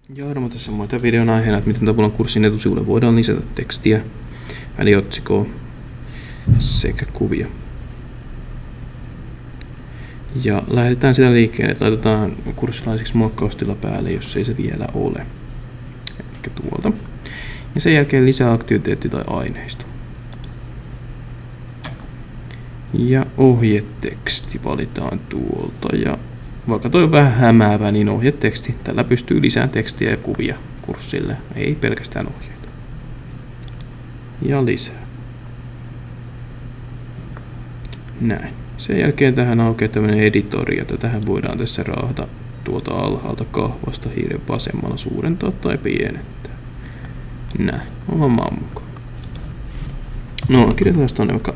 Jarmo tässä muita videon aiheena, että miten Tabulan kurssin etusivulle voidaan lisätä tekstiä, väliotsikkoa sekä kuvia. Ja lähdetään sitä liikkeelle, että laitetaan kurssilaisiksi muokkaustila päälle, jos ei se vielä ole. Eli tuolta. Ja sen jälkeen lisää aktiviteetti tai aineisto. Ja ohjeteksti valitaan tuolta. Ja vaikka toi on vähän hämäävä, niin ohjeteksti. Tällä pystyy lisäämään tekstiä ja kuvia kurssille. Ei pelkästään ohjeita. Ja lisää. Näin. Sen jälkeen tähän aukeaa tämmöinen editori, ja tähän voidaan tässä raahata tuolta alhaalta kahvasta hiiren vasemmalla suurentaa tai pienentää. Näin. On hommaa mukaan. No, kirjoitetaan tuonne vaikka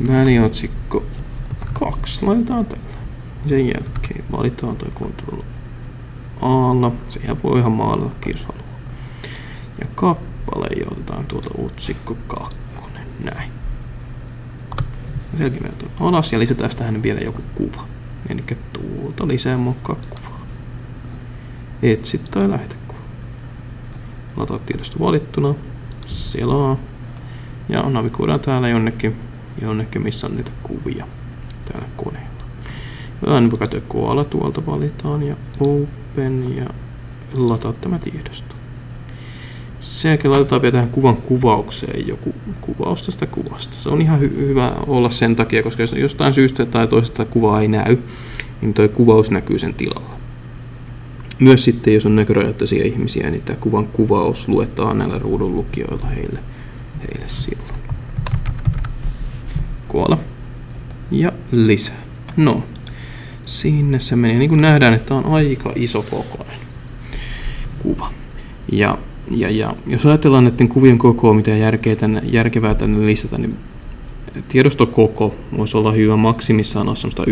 väliotsikko 2. Laitetaan tällä. Sen jälkeen valitaan toi Ctrl A. Sehän voi ihan maalata, jos haluaa. Ja kappale ja otetaan tuolta otsikko 2. Näin. Sen jälkeen me otetaan alas ja lisätään tähän vielä joku kuva. Eli tuolta lisää muokkaa kuvaa. Etsi tai lähetäkuva. Lataa tiedosto valittuna. Selaa. Ja navigoidaan täällä jonnekin missä on niitä kuvia täällä koneella. Aina vaikka koala tuolta valitaan ja open ja lataa tämä tiedosto. Sen jälkeen laitetaan vielä tähän kuvan kuvaukseen joku kuvaus tästä kuvasta. Se on ihan hyvä olla sen takia, koska jos jostain syystä tai toisesta kuvaa ei näy, niin tuo kuvaus näkyy sen tilalla. Myös sitten, jos on näkörajoitteisia ihmisiä, niin tämä kuvan kuvaus luetaan näillä ruudun lukijoilla heille silloin. Koala. Ja lisää. No, sinne se menee. Niin kuin nähdään, että tämä on aika iso kokoinen kuva. Ja jos ajatellaan näiden kuvien kokoa, mitä järkevää tänne lisätä, niin tiedostokoko voisi olla hyvä maksimissaan olla semmoista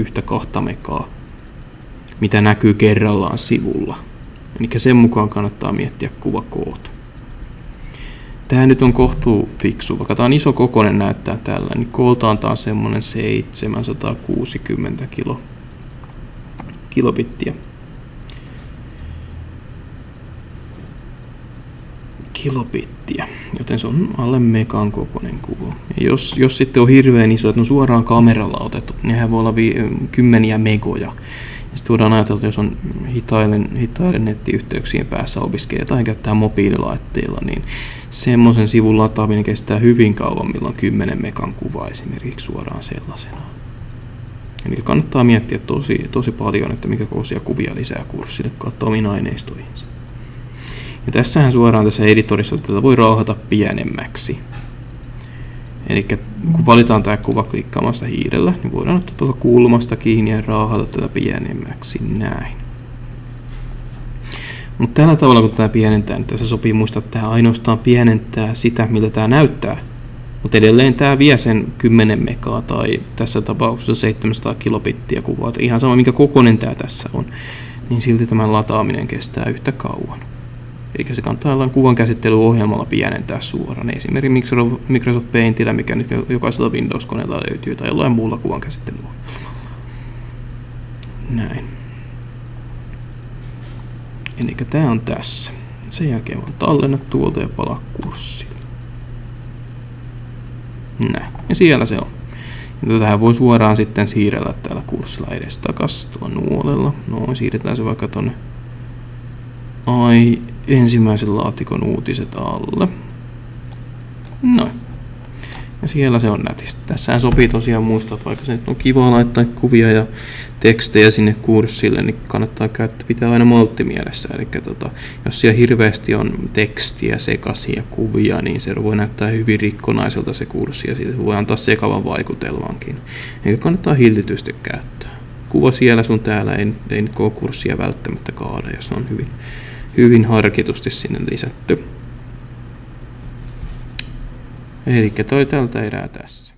1-2 megaa, mitä näkyy kerrallaan sivulla. Eli sen mukaan kannattaa miettiä kuvakoot. Tämä nyt on kohtuu fiksu, vaikka tämä on iso kokoinen näyttää tällä, niin kooltaan taas semmoinen 760 kilobittiä. Joten se on alle megan kokoinen kuva. Ja jos sitten on hirveän iso, että on suoraan kameralla otettu, niin nehän voi olla kymmeniä megoja. Ja sitten voidaan ajatella, että jos on hitaiden nettiyhteyksien päässä opiskelee tai käyttää mobiililaitteilla, niin semmoisen sivun lataaminen kestää hyvin kauan, milloin 10 megan kuva esimerkiksi suoraan sellaisena. Eli kannattaa miettiä tosi paljon, että mikä kokoisia kuvia lisää kurssille kautta omiin aineistoihinsa. Ja tässähän suoraan tässä editorissa tätä voi rauhata pienemmäksi. Eli kun valitaan tämä kuva klikkaamasta hiirellä, niin voidaan ottaa tuolta kulmasta kiinni ja rauhata tätä pienemmäksi näin. Mutta tällä tavalla kun tämä pienentää, niin tässä sopii muistaa, että tämä ainoastaan pienentää sitä, miltä tämä näyttää. Mutta edelleen tämä vie sen 10 megaa tai tässä tapauksessa 700 kilobittiä kuvaa. Ihan sama minkä kokoinen tämä tässä on, niin silti tämän lataaminen kestää yhtä kauan. Eli se kannattaa kuvan käsittelyohjelmalla pienentää suoraan. Esimerkiksi Microsoft Paintillä, mikä nyt jokaisella Windows-koneella löytyy, tai jollain muulla kuvan käsittelyohjelmalla. Näin. Eli tämä on tässä. Sen jälkeen on tallennat tuolta ja palaa kurssille. Näin. Ja siellä se on. Ja tähän voi suoraan sitten siirrellä täällä kurssilla edestakaisin tuolla nuolella. Noin, siirretään se vaikka tonne ensimmäisen laatikon uutiset alle. Noin. Ja siellä se on nätistä. Tässähän sopii tosiaan muistaa, että vaikka se nyt on kiva laittaa kuvia ja tekstejä sinne kurssille, niin kannattaa pitää aina maltti mielessä. Eli jos siellä hirveästi on tekstiä, sekaisia kuvia, niin se voi näyttää hyvin rikkonaiselta se kurssi ja siitä voi antaa sekavan vaikutelmankin. Eli kannattaa hillitysti käyttää. Kuva siellä sun täällä ei nyt koko kurssia välttämättä kaada, jos on hyvin harkitusti sinne lisätty. Eli toi tältä erää tässä.